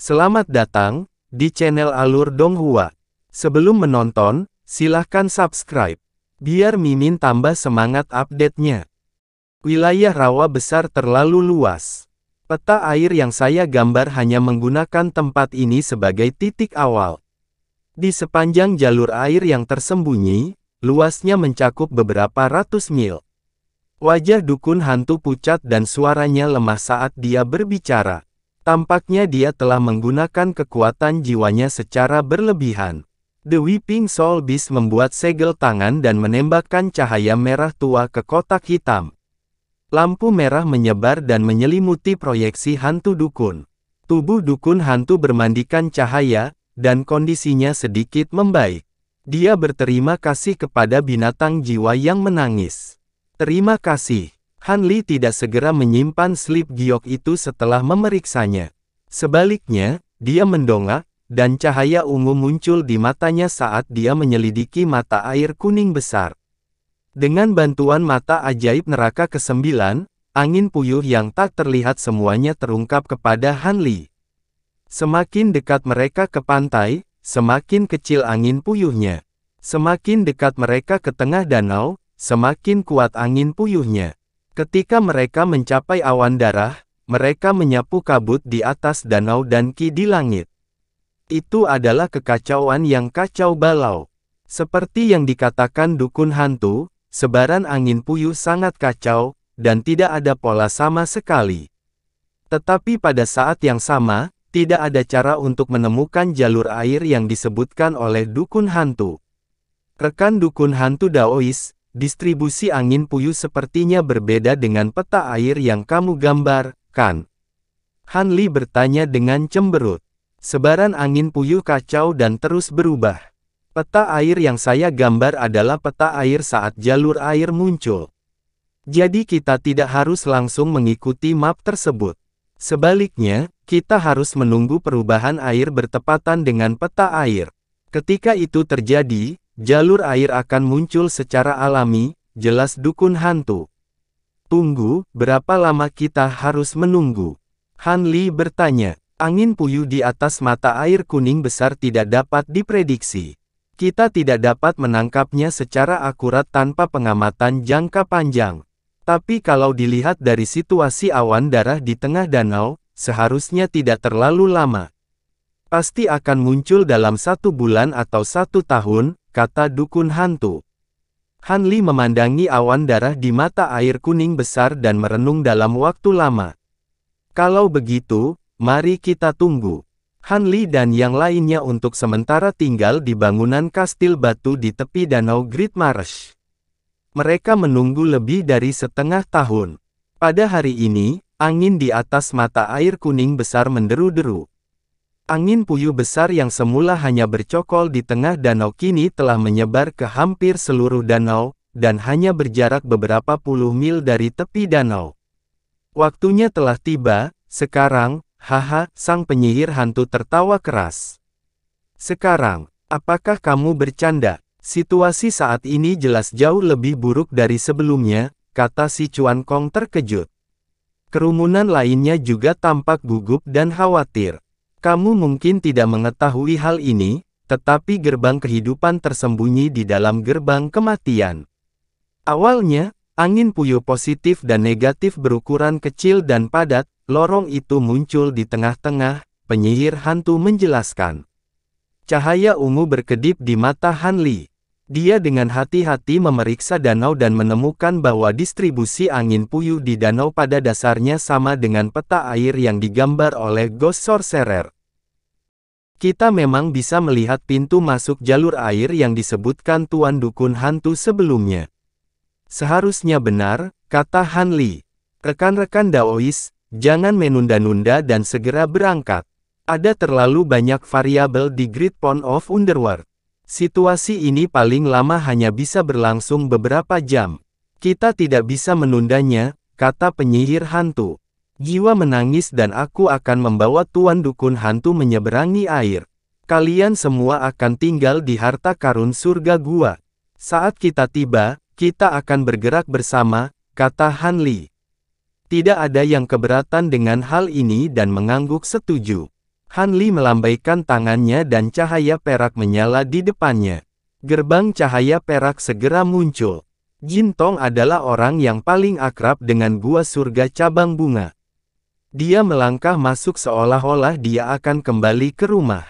Selamat datang di channel Alur Donghua. Sebelum menonton, silahkan subscribe, biar Mimin tambah semangat update-nya. Wilayah rawa besar terlalu luas. Peta air yang saya gambar hanya menggunakan tempat ini sebagai titik awal. Di sepanjang jalur air yang tersembunyi, luasnya mencakup beberapa ratus mil. Wajah dukun hantu pucat dan suaranya lemah saat dia berbicara. Tampaknya dia telah menggunakan kekuatan jiwanya secara berlebihan. The Weeping Soul Beast membuat segel tangan dan menembakkan cahaya merah tua ke kotak hitam. Lampu merah menyebar dan menyelimuti proyeksi hantu dukun. Tubuh dukun hantu bermandikan cahaya, dan kondisinya sedikit membaik. Dia berterima kasih kepada binatang jiwa yang menangis. Terima kasih. Han Li tidak segera menyimpan slip giok itu setelah memeriksanya. Sebaliknya, dia mendongak, dan cahaya ungu muncul di matanya saat dia menyelidiki mata air kuning besar. Dengan bantuan mata ajaib neraka ke-9, angin puyuh yang tak terlihat semuanya terungkap kepada Han Li. Semakin dekat mereka ke pantai, semakin kecil angin puyuhnya. Semakin dekat mereka ke tengah danau, semakin kuat angin puyuhnya. Ketika mereka mencapai awan darah, mereka menyapu kabut di atas danau dan ki di langit. Itu adalah kekacauan yang kacau balau. Seperti yang dikatakan dukun hantu, sebaran angin puyuh sangat kacau, dan tidak ada pola sama sekali. Tetapi pada saat yang sama, tidak ada cara untuk menemukan jalur air yang disebutkan oleh dukun hantu. Rekan dukun hantu Daois, distribusi angin puyuh sepertinya berbeda dengan peta air yang kamu gambar, kan? Han Li bertanya dengan cemberut. Sebaran angin puyuh kacau dan terus berubah. Peta air yang saya gambar adalah peta air saat jalur air muncul. Jadi kita tidak harus langsung mengikuti map tersebut. Sebaliknya, kita harus menunggu perubahan air bertepatan dengan peta air. Ketika itu terjadi, jalur air akan muncul secara alami, jelas dukun hantu. Tunggu, berapa lama kita harus menunggu? Han Li bertanya. Angin puyuh di atas mata air kuning besar tidak dapat diprediksi. Kita tidak dapat menangkapnya secara akurat tanpa pengamatan jangka panjang. Tapi kalau dilihat dari situasi awan darah di tengah danau, seharusnya tidak terlalu lama. Pasti akan muncul dalam 1 bulan atau 1 tahun, kata dukun hantu. Han Li memandangi awan darah di mata air kuning besar dan merenung dalam waktu lama. Kalau begitu, mari kita tunggu. Han Li dan yang lainnya untuk sementara tinggal di bangunan kastil batu di tepi danau Great Marsh. Mereka menunggu lebih dari setengah tahun. Pada hari ini, angin di atas mata air kuning besar menderu-deru. Angin puyuh besar yang semula hanya bercokol di tengah danau kini telah menyebar ke hampir seluruh danau, dan hanya berjarak beberapa puluh mil dari tepi danau. Waktunya telah tiba, sekarang. Haha, sang penyihir hantu tertawa keras. Sekarang, apakah kamu bercanda? Situasi saat ini jelas jauh lebih buruk dari sebelumnya, kata si Chuan Kong terkejut. Kerumunan lainnya juga tampak gugup dan khawatir. Kamu mungkin tidak mengetahui hal ini, tetapi gerbang kehidupan tersembunyi di dalam gerbang kematian. Awalnya, angin puyuh positif dan negatif berukuran kecil dan padat. Lorong itu muncul di tengah-tengah, penyihir hantu menjelaskan. Cahaya ungu berkedip di mata Han Li. Dia dengan hati-hati memeriksa danau dan menemukan bahwa distribusi angin puyuh di danau pada dasarnya sama dengan peta air yang digambar oleh Ghost Sorcerer. Kita memang bisa melihat pintu masuk jalur air yang disebutkan Tuan Dukun Hantu sebelumnya. Seharusnya benar, kata Han Li. Rekan-rekan Daois, jangan menunda-nunda dan segera berangkat. Ada terlalu banyak variabel di Great Pond of Underworld. Situasi ini paling lama hanya bisa berlangsung beberapa jam. Kita tidak bisa menundanya, kata penyihir hantu. Jiwa menangis dan aku akan membawa Tuan Dukun Hantu menyeberangi air. Kalian semua akan tinggal di harta karun surga gua. Saat kita tiba, kita akan bergerak bersama, kata Han Li. Tidak ada yang keberatan dengan hal ini dan mengangguk setuju. Han Li melambaikan tangannya dan cahaya perak menyala di depannya. Gerbang cahaya perak segera muncul. Jin Tong adalah orang yang paling akrab dengan gua surga cabang bunga. Dia melangkah masuk seolah-olah dia akan kembali ke rumah.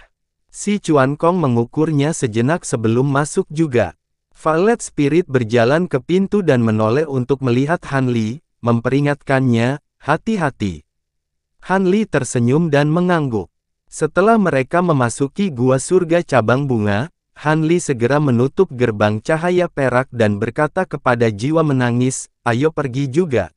Si Chuan Kong mengukurnya sejenak sebelum masuk juga. Violet Spirit berjalan ke pintu dan menoleh untuk melihat Han Li, memperingatkannya, hati-hati. Han Li tersenyum dan mengangguk. Setelah mereka memasuki gua surga cabang bunga, Han Li segera menutup gerbang cahaya perak dan berkata kepada jiwa menangis, ayo pergi juga.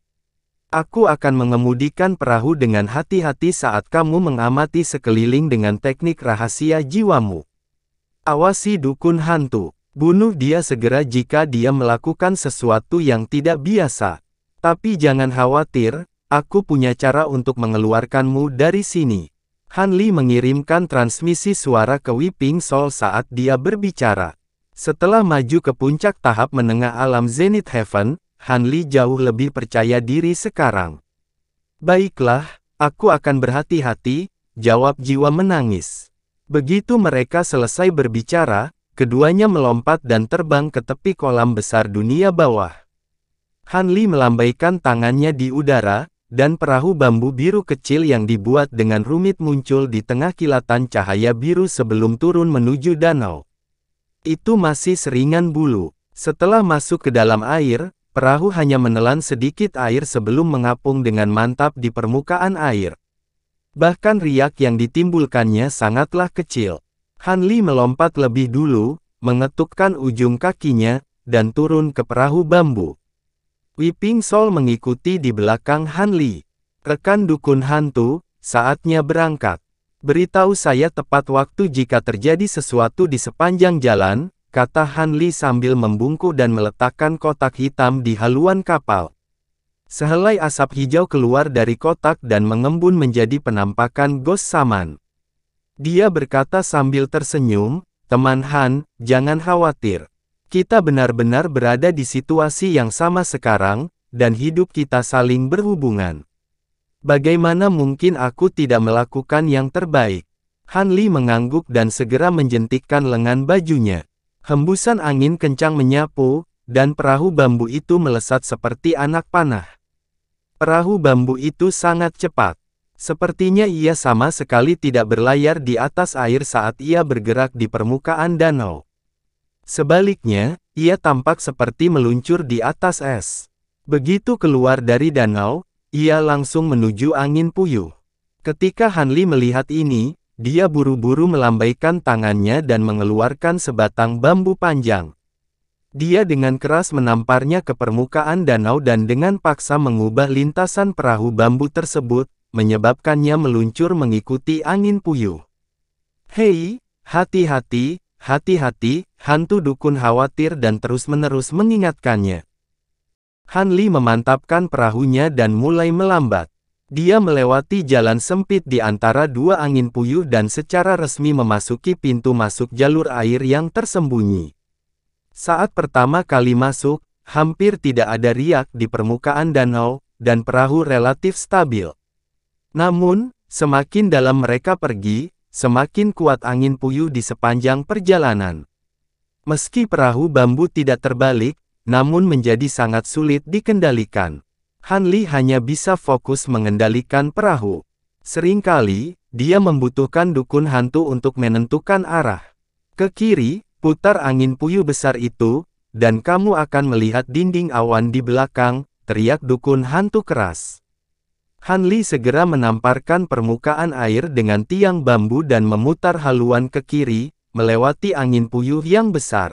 Aku akan mengemudikan perahu dengan hati-hati saat kamu mengamati sekeliling dengan teknik rahasia jiwamu. Awasi dukun hantu. Bunuh dia segera jika dia melakukan sesuatu yang tidak biasa. Tapi jangan khawatir, aku punya cara untuk mengeluarkanmu dari sini. Han Li mengirimkan transmisi suara ke Weeping Soul saat dia berbicara. Setelah maju ke puncak tahap menengah alam Zenith Heaven, Han Li jauh lebih percaya diri sekarang. Baiklah, aku akan berhati-hati, jawab jiwa menangis. Begitu mereka selesai berbicara, keduanya melompat dan terbang ke tepi kolam besar dunia bawah. Han Li melambaikan tangannya di udara, dan perahu bambu biru kecil yang dibuat dengan rumit muncul di tengah kilatan cahaya biru sebelum turun menuju danau. Itu masih seringan bulu. Setelah masuk ke dalam air, perahu hanya menelan sedikit air sebelum mengapung dengan mantap di permukaan air. Bahkan riak yang ditimbulkannya sangatlah kecil. Han Li melompat lebih dulu, mengetukkan ujung kakinya, dan turun ke perahu bambu. Weeping Soul mengikuti di belakang Han Li. Rekan dukun hantu, saatnya berangkat. Beritahu saya tepat waktu jika terjadi sesuatu di sepanjang jalan, kata Han Li sambil membungkuk dan meletakkan kotak hitam di haluan kapal. Sehelai asap hijau keluar dari kotak dan mengembun menjadi penampakan Ghost Shaman. Dia berkata sambil tersenyum, teman Han, jangan khawatir. Kita benar-benar berada di situasi yang sama sekarang, dan hidup kita saling berhubungan. Bagaimana mungkin aku tidak melakukan yang terbaik? Han Li mengangguk dan segera menjentikkan lengan bajunya. Hembusan angin kencang menyapu, dan perahu bambu itu melesat seperti anak panah. Perahu bambu itu sangat cepat. Sepertinya ia sama sekali tidak berlayar di atas air saat ia bergerak di permukaan danau. Sebaliknya, ia tampak seperti meluncur di atas es. Begitu keluar dari danau, ia langsung menuju angin puyuh. Ketika Han Li melihat ini, dia buru-buru melambaikan tangannya dan mengeluarkan sebatang bambu panjang. Dia dengan keras menamparnya ke permukaan danau dan dengan paksa mengubah lintasan perahu bambu tersebut, menyebabkannya meluncur mengikuti angin puyuh. Hei, hati-hati, hati-hati, hantu dukun khawatir dan terus-menerus mengingatkannya. Han Li memantapkan perahunya dan mulai melambat. Dia melewati jalan sempit di antara dua angin puyuh dan secara resmi memasuki pintu masuk jalur air yang tersembunyi. Saat pertama kali masuk, hampir tidak ada riak di permukaan danau, dan perahu relatif stabil. Namun, semakin dalam mereka pergi, semakin kuat angin puyuh di sepanjang perjalanan. Meski perahu bambu tidak terbalik, namun menjadi sangat sulit dikendalikan. Han Li hanya bisa fokus mengendalikan perahu. Seringkali, dia membutuhkan dukun hantu untuk menentukan arah. Ke kiri, putar angin puyuh besar itu, dan kamu akan melihat dinding awan di belakang, teriak dukun hantu keras. Han Li segera menamparkan permukaan air dengan tiang bambu dan memutar haluan ke kiri, melewati angin puyuh yang besar.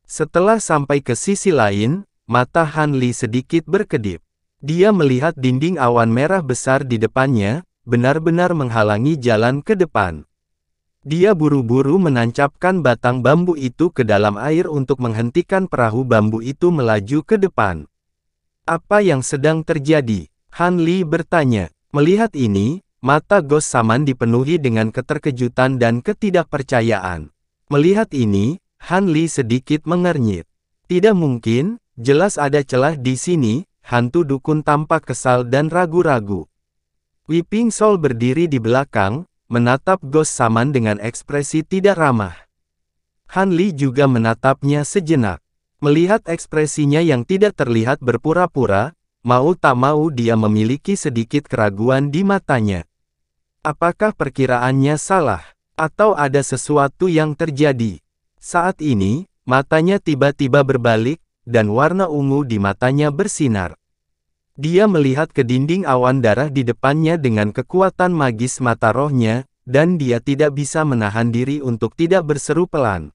Setelah sampai ke sisi lain, mata Han Li sedikit berkedip. Dia melihat dinding awan merah besar di depannya, benar-benar menghalangi jalan ke depan. Dia buru-buru menancapkan batang bambu itu ke dalam air untuk menghentikan perahu bambu itu melaju ke depan. Apa yang sedang terjadi? Han Li bertanya. Melihat ini, mata Ghost Shaman dipenuhi dengan keterkejutan dan ketidakpercayaan. Melihat ini, Han Li sedikit mengernyit. Tidak mungkin, jelas ada celah di sini, hantu dukun tampak kesal dan ragu-ragu. Weeping Soul berdiri di belakang, menatap Ghost Shaman dengan ekspresi tidak ramah. Han Li juga menatapnya sejenak. Melihat ekspresinya yang tidak terlihat berpura-pura, mau tak mau dia memiliki sedikit keraguan di matanya. Apakah perkiraannya salah? Atau ada sesuatu yang terjadi? Saat ini, matanya tiba-tiba berbalik, dan warna ungu di matanya bersinar. Dia melihat ke dinding awan darah di depannya dengan kekuatan magis mata rohnya, dan dia tidak bisa menahan diri untuk tidak berseru pelan.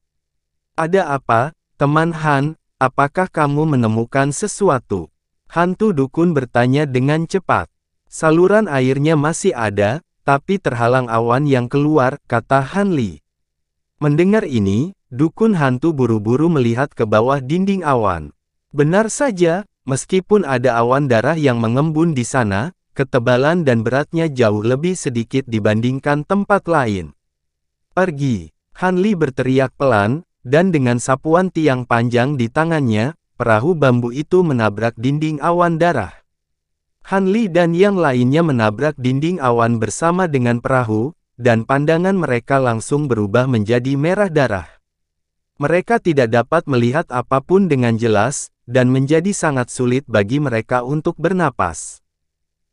Ada apa, teman Han? Apakah kamu menemukan sesuatu? Hantu dukun bertanya dengan cepat. Saluran airnya masih ada, tapi terhalang awan yang keluar, kata Han Li. Mendengar ini, dukun hantu buru-buru melihat ke bawah dinding awan. Benar saja, meskipun ada awan darah yang mengembun di sana, ketebalan dan beratnya jauh lebih sedikit dibandingkan tempat lain. Pergi! Han Li berteriak pelan, dan dengan sapuan tiang panjang di tangannya, perahu bambu itu menabrak dinding awan darah. Han Li dan yang lainnya menabrak dinding awan bersama dengan perahu, dan pandangan mereka langsung berubah menjadi merah darah. Mereka tidak dapat melihat apapun dengan jelas, dan menjadi sangat sulit bagi mereka untuk bernapas.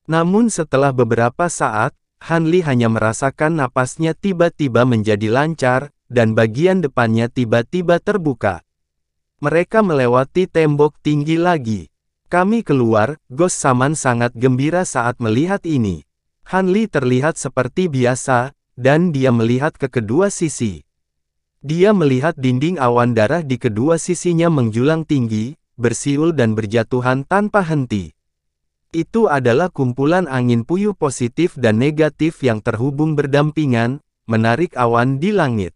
Namun setelah beberapa saat, Han Li hanya merasakan napasnya tiba-tiba menjadi lancar, dan bagian depannya tiba-tiba terbuka. Mereka melewati tembok tinggi lagi. Kami keluar, Ghost Shaman sangat gembira saat melihat ini. Han Li terlihat seperti biasa, dan dia melihat ke kedua sisi. Dia melihat dinding awan darah di kedua sisinya menjulang tinggi, bersiul dan berjatuhan tanpa henti. Itu adalah kumpulan angin puyuh positif dan negatif yang terhubung berdampingan, menarik awan di langit.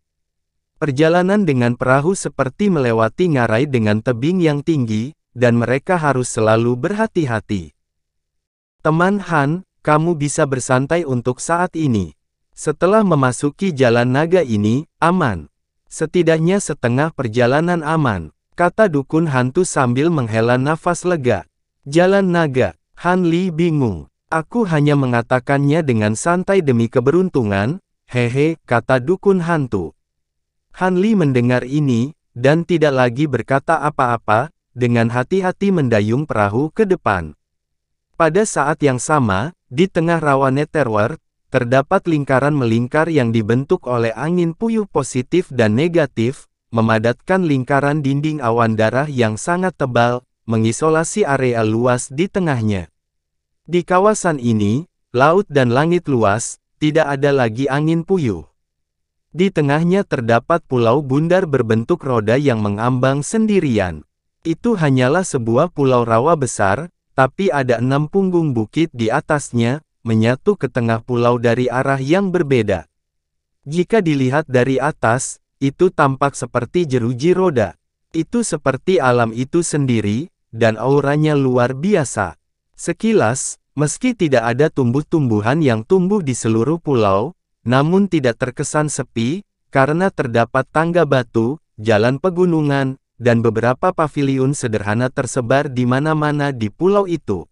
Perjalanan dengan perahu seperti melewati ngarai dengan tebing yang tinggi, dan mereka harus selalu berhati-hati. Teman Han, kamu bisa bersantai untuk saat ini. Setelah memasuki jalan naga ini, aman. Setidaknya setengah perjalanan aman, kata dukun hantu sambil menghela nafas lega. Jalan naga, Han Li bingung. Aku hanya mengatakannya dengan santai demi keberuntungan, hehe, kata dukun hantu. Han Li mendengar ini, dan tidak lagi berkata apa-apa, dengan hati-hati mendayung perahu ke depan. Pada saat yang sama, di tengah rawa Netherworld, terdapat lingkaran melingkar yang dibentuk oleh angin puyuh positif dan negatif, memadatkan lingkaran dinding awan darah yang sangat tebal, mengisolasi area luas di tengahnya. Di kawasan ini, laut dan langit luas, tidak ada lagi angin puyuh. Di tengahnya terdapat pulau bundar berbentuk roda yang mengambang sendirian. Itu hanyalah sebuah pulau rawa besar, tapi ada 6 punggung bukit di atasnya, menyatu ke tengah pulau dari arah yang berbeda. Jika dilihat dari atas, itu tampak seperti jeruji roda. Itu seperti alam itu sendiri, dan auranya luar biasa. Sekilas, meski tidak ada tumbuh-tumbuhan yang tumbuh di seluruh pulau, namun tidak terkesan sepi, karena terdapat tangga batu, jalan pegunungan, dan beberapa paviliun sederhana tersebar di mana-mana di pulau itu.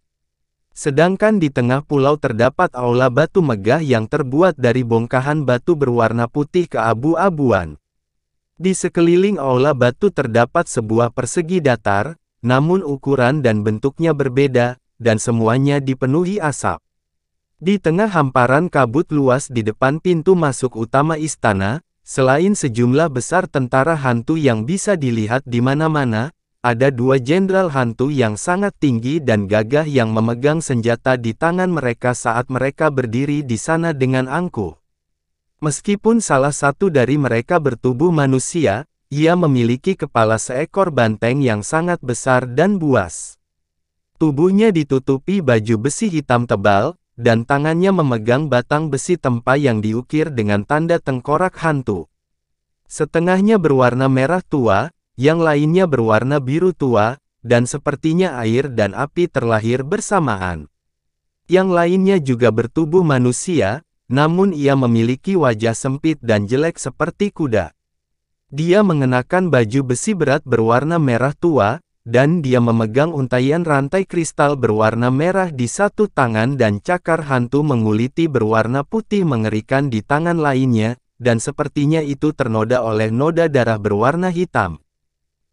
Sedangkan di tengah pulau terdapat aula batu megah yang terbuat dari bongkahan batu berwarna putih keabu-abuan. Di sekeliling aula batu terdapat sebuah persegi datar, namun ukuran dan bentuknya berbeda, dan semuanya dipenuhi asap. Di tengah hamparan kabut luas di depan pintu masuk utama istana, selain sejumlah besar tentara hantu yang bisa dilihat di mana-mana, ada 2 jenderal hantu yang sangat tinggi dan gagah yang memegang senjata di tangan mereka saat mereka berdiri di sana dengan angkuh. Meskipun salah satu dari mereka bertubuh manusia, ia memiliki kepala seekor banteng yang sangat besar dan buas. Tubuhnya ditutupi baju besi hitam tebal, dan tangannya memegang batang besi tempa yang diukir dengan tanda tengkorak hantu. Setengahnya berwarna merah tua, yang lainnya berwarna biru tua, dan sepertinya air dan api terlahir bersamaan. Yang lainnya juga bertubuh manusia, namun ia memiliki wajah sempit dan jelek seperti kuda. Dia mengenakan baju besi berat berwarna merah tua, dan dia memegang untaian rantai kristal berwarna merah di satu tangan dan cakar hantu menguliti berwarna putih mengerikan di tangan lainnya, dan sepertinya itu ternoda oleh noda darah berwarna hitam.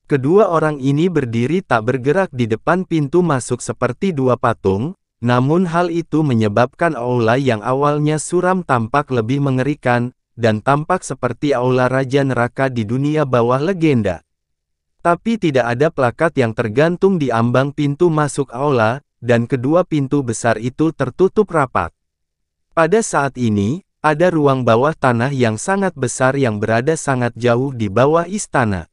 Kedua orang ini berdiri tak bergerak di depan pintu masuk seperti dua patung, namun hal itu menyebabkan aula yang awalnya suram tampak lebih mengerikan, dan tampak seperti aula Raja Neraka di dunia bawah legenda. Tapi tidak ada plakat yang tergantung di ambang pintu masuk aula, dan kedua pintu besar itu tertutup rapat. Pada saat ini, ada ruang bawah tanah yang sangat besar yang berada sangat jauh di bawah istana.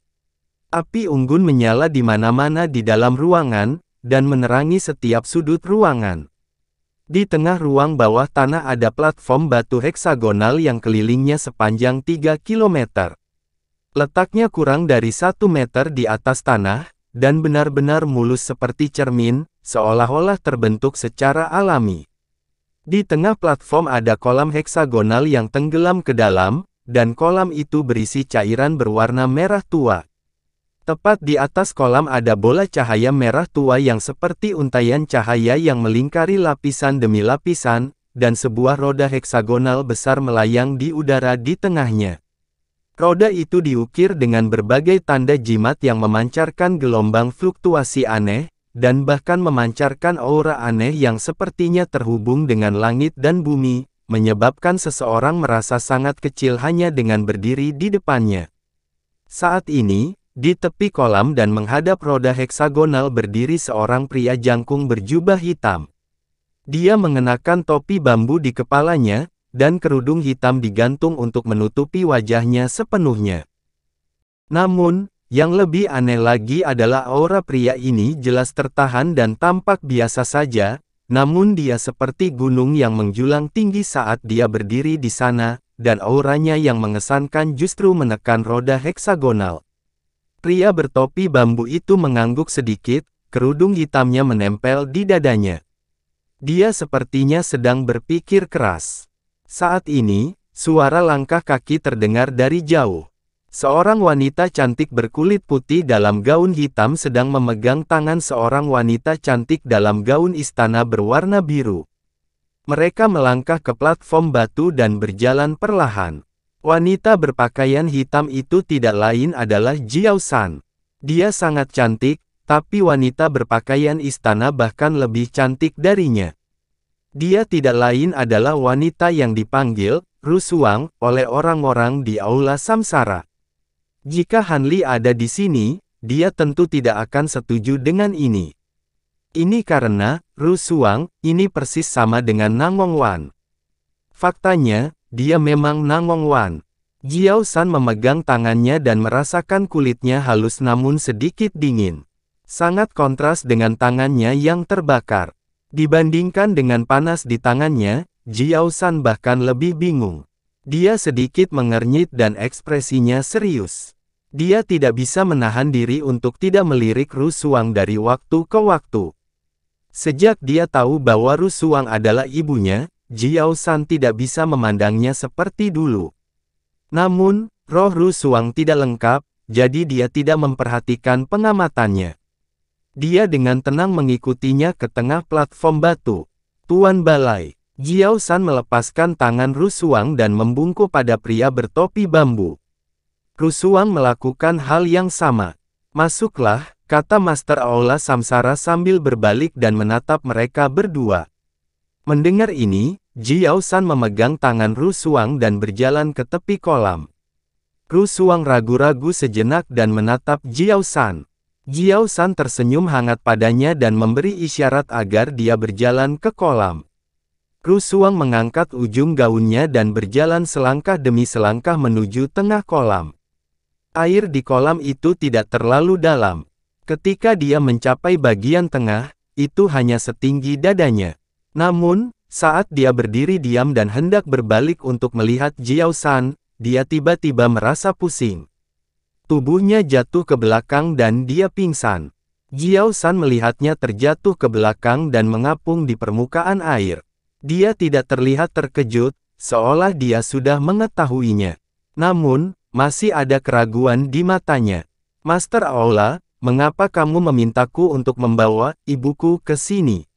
Api unggun menyala di mana-mana di dalam ruangan, dan menerangi setiap sudut ruangan. Di tengah ruang bawah tanah ada platform batu heksagonal yang kelilingnya sepanjang 3 km. Letaknya kurang dari 1 meter di atas tanah, dan benar-benar mulus seperti cermin, seolah-olah terbentuk secara alami. Di tengah platform ada kolam heksagonal yang tenggelam ke dalam, dan kolam itu berisi cairan berwarna merah tua. Tepat di atas kolam ada bola cahaya merah tua yang seperti untaian cahaya yang melingkari lapisan demi lapisan, dan sebuah roda heksagonal besar melayang di udara di tengahnya. Roda itu diukir dengan berbagai tanda jimat yang memancarkan gelombang fluktuasi aneh, dan bahkan memancarkan aura aneh yang sepertinya terhubung dengan langit dan bumi, menyebabkan seseorang merasa sangat kecil hanya dengan berdiri di depannya. Saat ini, di tepi kolam dan menghadap roda heksagonal berdiri seorang pria jangkung berjubah hitam. Dia mengenakan topi bambu di kepalanya, dan kerudung hitam digantung untuk menutupi wajahnya sepenuhnya. Namun, yang lebih aneh lagi adalah aura pria ini jelas tertahan dan tampak biasa saja, namun dia seperti gunung yang menjulang tinggi saat dia berdiri di sana, dan auranya yang mengesankan justru menekan roda heksagonal. Pria bertopi bambu itu mengangguk sedikit, kerudung hitamnya menempel di dadanya. Dia sepertinya sedang berpikir keras. Saat ini, suara langkah kaki terdengar dari jauh. Seorang wanita cantik berkulit putih dalam gaun hitam sedang memegang tangan seorang wanita cantik dalam gaun istana berwarna biru. Mereka melangkah ke platform batu dan berjalan perlahan. Wanita berpakaian hitam itu tidak lain adalah Jiao San. Dia sangat cantik, tapi wanita berpakaian istana bahkan lebih cantik darinya. Dia tidak lain adalah wanita yang dipanggil Rusuang oleh orang-orang di Aula Samsara. Jika Han Li ada di sini, dia tentu tidak akan setuju dengan ini. Ini karena, Rusuang, ini persis sama dengan Nangong Wan. Faktanya, dia memang Nangong Wan. Jiao San memegang tangannya dan merasakan kulitnya halus namun sedikit dingin. Sangat kontras dengan tangannya yang terbakar. Dibandingkan dengan panas di tangannya, Jiao San bahkan lebih bingung. Dia sedikit mengernyit dan ekspresinya serius. Dia tidak bisa menahan diri untuk tidak melirik Rusuang dari waktu ke waktu. Sejak dia tahu bahwa Rusuang adalah ibunya, Jiao San tidak bisa memandangnya seperti dulu. Namun, roh Rusuang tidak lengkap, jadi dia tidak memperhatikan pengamatannya. Dia dengan tenang mengikutinya ke tengah platform batu. Tuan Balai, Jiao San melepaskan tangan Rusuang dan membungkuk pada pria bertopi bambu. Rusuang melakukan hal yang sama. Masuklah, kata Master Aula Samsara sambil berbalik dan menatap mereka berdua. Mendengar ini, Jiao San memegang tangan Rusuang dan berjalan ke tepi kolam. Rusuang ragu-ragu sejenak dan menatap Jiao San. Jiao San tersenyum hangat padanya dan memberi isyarat agar dia berjalan ke kolam. Rusuang mengangkat ujung gaunnya dan berjalan selangkah demi selangkah menuju tengah kolam. Air di kolam itu tidak terlalu dalam. Ketika dia mencapai bagian tengah, itu hanya setinggi dadanya. Namun, saat dia berdiri diam dan hendak berbalik untuk melihat Jiao San, dia tiba-tiba merasa pusing. Tubuhnya jatuh ke belakang dan dia pingsan. Jiao San melihatnya terjatuh ke belakang dan mengapung di permukaan air. Dia tidak terlihat terkejut, seolah dia sudah mengetahuinya. Namun, masih ada keraguan di matanya. Master Aula, mengapa kamu memintaku untuk membawa ibuku ke sini?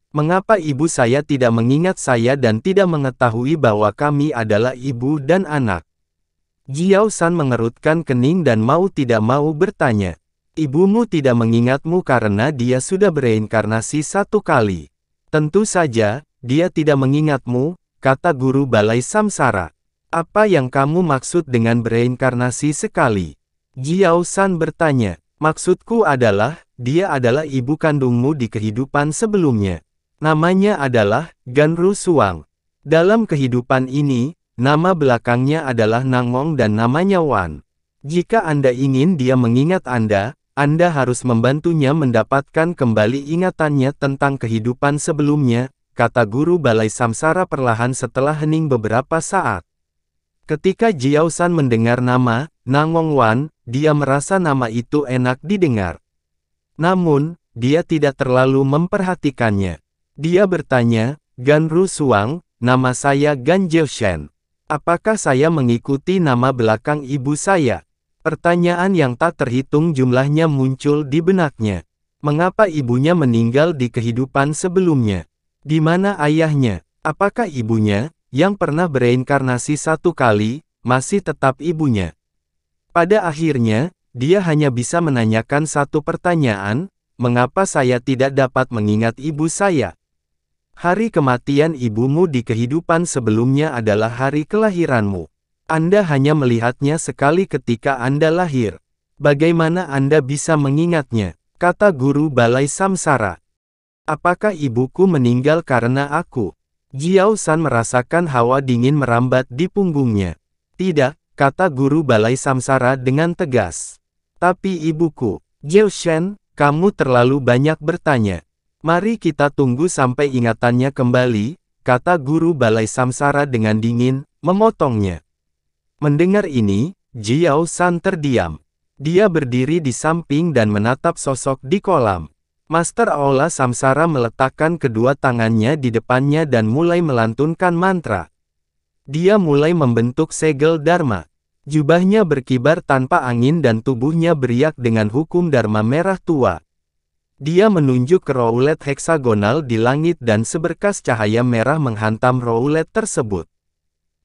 Mengapa ibu saya tidak mengingat saya dan tidak mengetahui bahwa kami adalah ibu dan anak? Jiao San mengerutkan kening dan mau tidak mau bertanya. Ibumu tidak mengingatmu karena dia sudah bereinkarnasi 1 kali. Tentu saja, dia tidak mengingatmu, kata guru balai samsara. Apa yang kamu maksud dengan bereinkarnasi sekali? Jiao San bertanya. Maksudku adalah, dia adalah ibu kandungmu di kehidupan sebelumnya. Namanya adalah Ganru Suang. Dalam kehidupan ini, nama belakangnya adalah Nangong dan namanya Wan. Jika Anda ingin dia mengingat Anda harus membantunya mendapatkan kembali ingatannya tentang kehidupan sebelumnya, kata guru balai samsara perlahan setelah hening beberapa saat. Ketika Jiao San mendengar nama Nangong Wan, dia merasa nama itu enak didengar. Namun, dia tidak terlalu memperhatikannya. Dia bertanya, Ganru Suang, nama saya Gan Jiaoshen. Apakah saya mengikuti nama belakang ibu saya? Pertanyaan yang tak terhitung jumlahnya muncul di benaknya. Mengapa ibunya meninggal di kehidupan sebelumnya? Di mana ayahnya? Apakah ibunya, yang pernah bereinkarnasi 1 kali, masih tetap ibunya? Pada akhirnya, dia hanya bisa menanyakan satu pertanyaan, mengapa saya tidak dapat mengingat ibu saya? Hari kematian ibumu di kehidupan sebelumnya adalah hari kelahiranmu. Anda hanya melihatnya sekali ketika Anda lahir. Bagaimana Anda bisa mengingatnya? Kata guru balai samsara. Apakah ibuku meninggal karena aku? Jiao San merasakan hawa dingin merambat di punggungnya. Tidak, kata guru balai samsara dengan tegas. Tapi ibuku, Jiaoshen, kamu terlalu banyak bertanya. Mari kita tunggu sampai ingatannya kembali, kata guru balai samsara dengan dingin, memotongnya. Mendengar ini, Jiao San terdiam. Dia berdiri di samping dan menatap sosok di kolam. Master Aula Samsara meletakkan kedua tangannya di depannya dan mulai melantunkan mantra. Dia mulai membentuk segel Dharma. Jubahnya berkibar tanpa angin dan tubuhnya beriak dengan hukum Dharma merah tua. Dia menunjuk ke roulet heksagonal di langit dan seberkas cahaya merah menghantam roulet tersebut.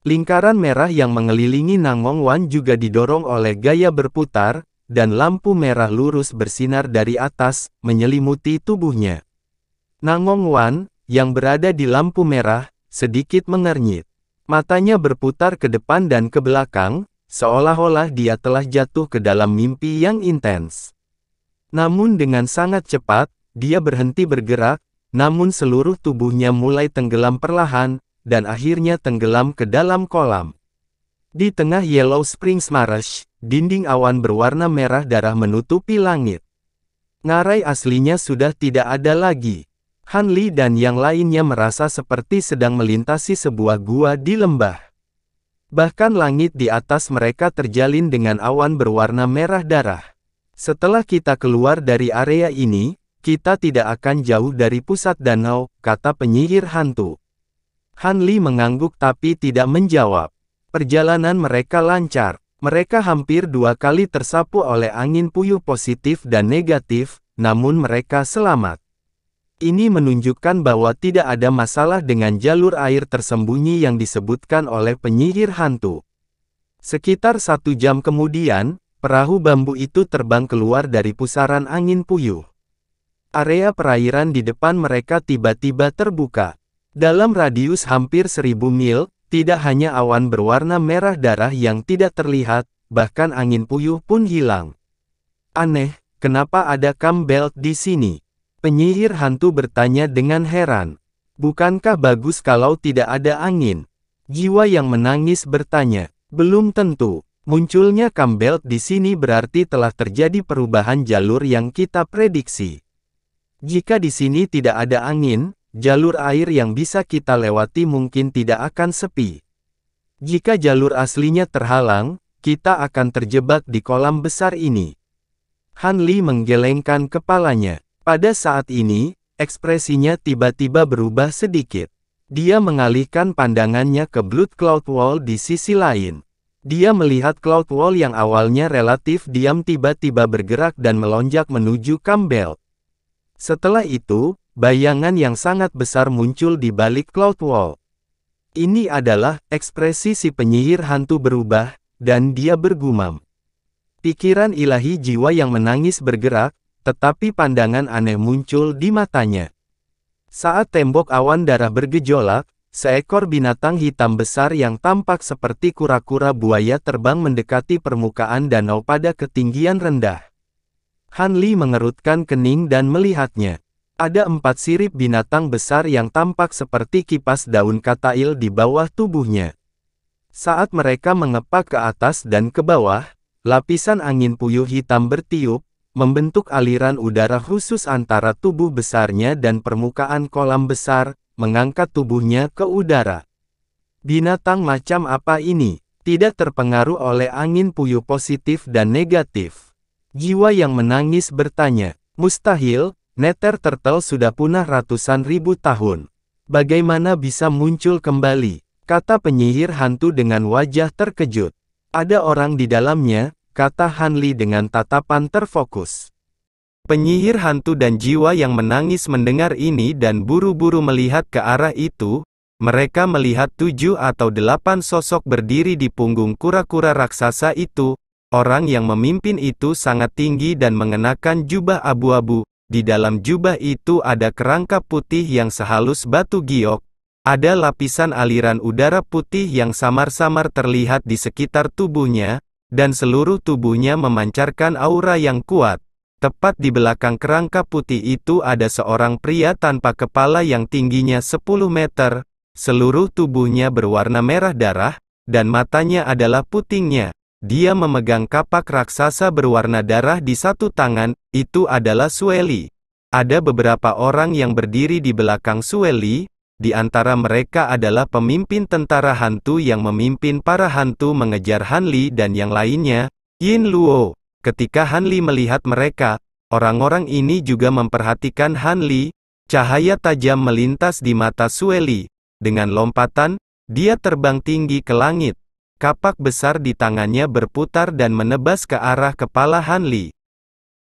Lingkaran merah yang mengelilingi Nangong Wan juga didorong oleh gaya berputar, dan lampu merah lurus bersinar dari atas, menyelimuti tubuhnya. Nangong Wan, yang berada di lampu merah, sedikit mengernyit. Matanya berputar ke depan dan ke belakang, seolah-olah dia telah jatuh ke dalam mimpi yang intens. Namun dengan sangat cepat, dia berhenti bergerak, namun seluruh tubuhnya mulai tenggelam perlahan, dan akhirnya tenggelam ke dalam kolam. Di tengah Yellow Springs Marsh, dinding awan berwarna merah darah menutupi langit. Ngarai aslinya sudah tidak ada lagi. Han Li dan yang lainnya merasa seperti sedang melintasi sebuah gua di lembah. Bahkan langit di atas mereka terjalin dengan awan berwarna merah darah. Setelah kita keluar dari area ini, kita tidak akan jauh dari pusat danau, kata penyihir hantu. Han Li mengangguk tapi tidak menjawab. Perjalanan mereka lancar. Mereka hampir 2 kali tersapu oleh angin puyuh positif dan negatif, namun mereka selamat. Ini menunjukkan bahwa tidak ada masalah dengan jalur air tersembunyi yang disebutkan oleh penyihir hantu. Sekitar 1 jam kemudian, perahu bambu itu terbang keluar dari pusaran angin puyuh. Area perairan di depan mereka tiba-tiba terbuka. Dalam radius hampir 1000 mil, tidak hanya awan berwarna merah darah yang tidak terlihat, bahkan angin puyuh pun hilang. Aneh, kenapa ada Cam Belt di sini? Penyihir hantu bertanya dengan heran. Bukankah bagus kalau tidak ada angin? Jiwa yang menangis bertanya. Belum tentu. Munculnya Cam Belt di sini berarti telah terjadi perubahan jalur yang kita prediksi. Jika di sini tidak ada angin, jalur air yang bisa kita lewati mungkin tidak akan sepi. Jika jalur aslinya terhalang, kita akan terjebak di kolam besar ini. Han Li menggelengkan kepalanya. Pada saat ini, ekspresinya tiba-tiba berubah sedikit. Dia mengalihkan pandangannya ke Blood Cloud Wall di sisi lain. Dia melihat Cloud Wall yang awalnya relatif diam tiba-tiba bergerak dan melonjak menuju Campbell. Setelah itu, bayangan yang sangat besar muncul di balik Cloud Wall. Ini adalah ekspresi si penyihir hantu berubah, dan dia bergumam. Pikiran ilahi jiwa yang menangis bergerak, tetapi pandangan aneh muncul di matanya. Saat tembok awan darah bergejolak, seekor binatang hitam besar yang tampak seperti kura-kura buaya terbang mendekati permukaan danau pada ketinggian rendah. Han Li mengerutkan kening dan melihatnya. Ada 4 sirip binatang besar yang tampak seperti kipas daun katail di bawah tubuhnya. Saat mereka mengepak ke atas dan ke bawah, lapisan angin puyuh hitam bertiup, membentuk aliran udara khusus antara tubuh besarnya dan permukaan kolam besar, mengangkat tubuhnya ke udara. Binatang macam apa ini? Tidak terpengaruh oleh angin puyuh positif dan negatif. Jiwa yang menangis bertanya, mustahil. Nether Turtle sudah punah ratusan ribu tahun. Bagaimana bisa muncul kembali? Kata penyihir hantu dengan wajah terkejut. Ada orang di dalamnya, kata Han Li dengan tatapan terfokus. Penyihir hantu dan jiwa yang menangis mendengar ini dan buru-buru melihat ke arah itu. Mereka melihat 7 atau 8 sosok berdiri di punggung kura-kura raksasa itu. Orang yang memimpin itu sangat tinggi dan mengenakan jubah abu-abu. Di dalam jubah itu ada kerangka putih yang sehalus batu giok. Ada lapisan aliran udara putih yang samar-samar terlihat di sekitar tubuhnya, dan seluruh tubuhnya memancarkan aura yang kuat. Tepat di belakang kerangka putih itu ada seorang pria tanpa kepala yang tingginya 10 meter. Seluruh tubuhnya berwarna merah darah, dan matanya adalah putingnya. Dia memegang kapak raksasa berwarna darah di satu tangan, itu adalah Sueli. Ada beberapa orang yang berdiri di belakang Sueli, di antara mereka adalah pemimpin tentara hantu yang memimpin para hantu mengejar Han Li dan yang lainnya, Yin Luo. Ketika Han Li melihat mereka, orang-orang ini juga memperhatikan Han Li. Cahaya tajam melintas di mata Sueli. Dengan lompatan, dia terbang tinggi ke langit. Kapak besar di tangannya berputar dan menebas ke arah kepala Han Li.